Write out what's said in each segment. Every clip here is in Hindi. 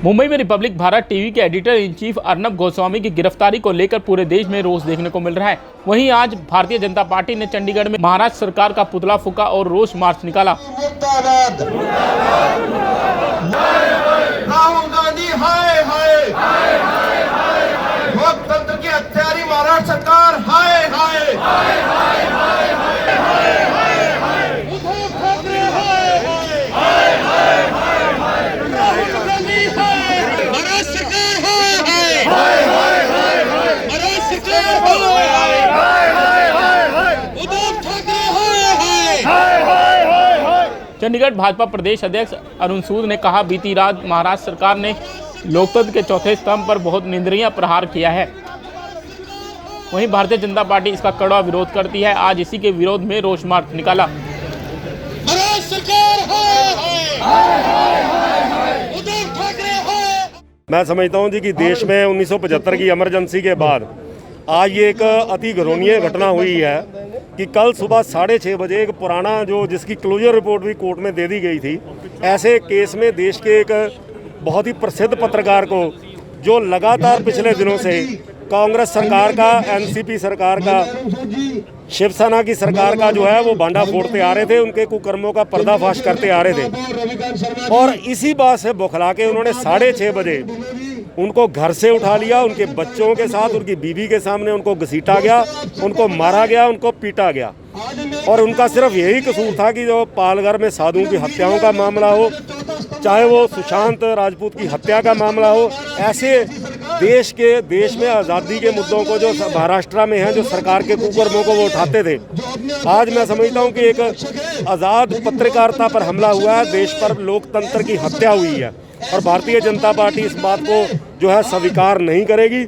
मुंबई में रिपब्लिक भारत टीवी के editor in chief Arnab Goswami की गिरफ्तारी को लेकर पूरे देश में रोष देखने को मिल रहा है। वहीं आज भारतीय जनता पार्टी ने चंडीगढ़ में महाराष्ट्र सरकार का पुतला फूंका और रोष मार्च निकाला। राहुल गांधी हाय हाय, लोकतंत्र की हत्यारी महाराष्ट्र सरकार हाय हाय, उद्धव ठाकरे हाय हाय, राहुल गांधी हाय, महाराष्ट्र सरकार हाय हाय, महाराष्ट्र सरकार हाय, उद्धव ठाकरे हाय। चंडीगढ़ भाजपा प्रदेश अध्यक्ष अरुण सूद ने कहा, बीती रात महाराष्ट्र सरकार ने लोकतंत्र के चौथे स्तंभ पर बहुत निंदनीय प्रहार किया है। वहीं भारतीय जनता पार्टी इसका कड़ा विरोध करती है। आज इसी के विरोध में रोष मार्च निकाला। मैं समझता हूं जी कि देश में 1975 की इमरजेंसी के बाद आज ये एक अति घृणीय घटना हुई है कि कल सुबह 6:30 बजे एक पुराना जिसकी क्लोजर रिपोर्ट भी कोर्ट में दे दी गई थी, ऐसे केस में देश के एक बहुत ही प्रसिद्ध पत्रकार को, जो लगातार पिछले दिनों से कांग्रेस सरकार का, एनसीपी सरकार का, शिवसेना की सरकार का वो भांडा फोड़ते आ रहे थे, उनके कुकर्मों का पर्दाफाश करते आ रहे थे। और इसी बात से बौखला के उन्होंने 6:30 बजे उनको घर से उठा लिया, उनके बच्चों के साथ, उनकी बीवी के सामने उनको घसीटा गया, उनको मारा गया, उनको पीटा गया। और उनका सिर्फ यही कसूर था कि जो पालघर में साधुओं की हत्याओं का मामला हो, चाहे वो सुशांत राजपूत की हत्या का मामला हो, ऐसे देश में आज़ादी के मुद्दों को जो महाराष्ट्र में हैं, जो सरकार के कुकर्मों को वो उठाते थे। आज मैं समझता हूँ कि एक आज़ाद पत्रकारिता पर हमला हुआ है, देश पर लोकतंत्र की हत्या हुई है और भारतीय जनता पार्टी इस बात को स्वीकार नहीं करेगी।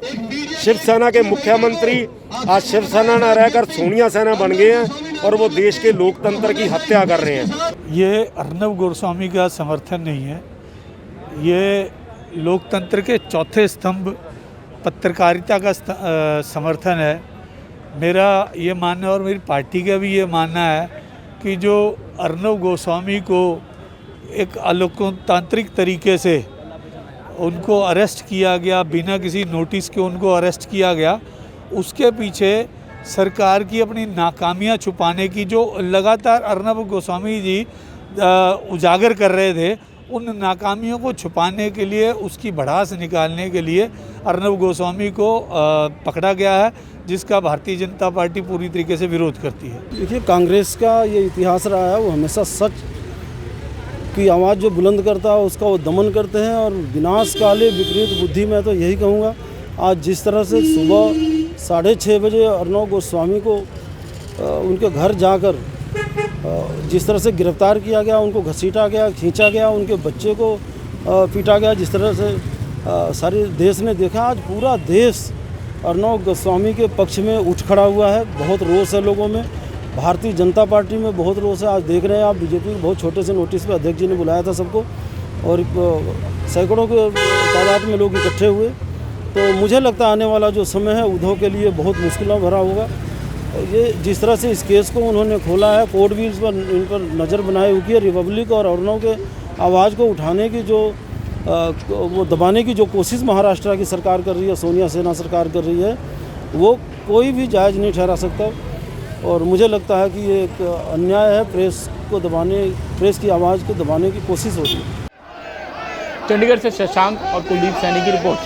शिवसेना के मुख्यमंत्री आज शिवसेना न रहकर सोनिया सेना बन गए हैं और वो देश के लोकतंत्र की हत्या कर रहे हैं। ये अर्नब गोस्वामी का समर्थन नहीं है, ये लोकतंत्र के चौथे स्तंभ पत्रकारिता का समर्थन है। मेरा ये मानना और मेरी पार्टी का भी ये मानना है कि जो अर्नब गोस्वामी को एक अलोकतांत्रिक तरीके से उनको अरेस्ट किया गया, बिना किसी नोटिस के उनको अरेस्ट किया गया, उसके पीछे सरकार की अपनी नाकामियां छुपाने की जो लगातार अर्नब गोस्वामी जी उजागर कर रहे थे, उन नाकामियों को छुपाने के लिए, उसकी भड़ास निकालने के लिए अर्नब गोस्वामी को पकड़ा गया है, जिसका भारतीय जनता पार्टी पूरी तरीके से विरोध करती है। देखिए, कांग्रेस का ये इतिहास रहा है, वो हमेशा सच की आवाज़ जो बुलंद करता है उसका वो दमन करते हैं और विनाशकाले विपरीत बुद्धि। मैं तो यही कहूँगा, आज जिस तरह से सुबह 6:30 बजे अर्नब गोस्वामी को उनके घर जाकर जिस तरह से गिरफ्तार किया गया, उनको घसीटा गया, खींचा गया, उनके बच्चे को पीटा गया, जिस तरह से सारे देश ने देखा, आज पूरा देश अर्नब गोस्वामी के पक्ष में उठ खड़ा हुआ है। बहुत रोष है लोगों में, भारतीय जनता पार्टी में बहुत रोष है। आज देख रहे हैं आप, बीजेपी के बहुत छोटे से नोटिस पे अध्यक्ष जी ने बुलाया था सबको और सैकड़ों के तादाद में लोग इकट्ठे हुए। तो मुझे लगता है आने वाला जो समय है उद्धव के लिए बहुत मुश्किलों भरा होगा। ये जिस तरह से इस केस को उन्होंने खोला है, कोर्ट भी इन पर नज़र बनाए हुई है। रिपब्लिक और अर्नब के आवाज़ को उठाने की वो दबाने की जो कोशिश महाराष्ट्र की सरकार कर रही है, सोनिया सेना सरकार कर रही है, वो कोई भी जायज़ नहीं ठहरा सकता। और मुझे लगता है कि ये एक अन्याय है, प्रेस की आवाज़ को दबाने की कोशिश होती है। चंडीगढ़ से शशांक और कुलदीप सैनी की रिपोर्ट।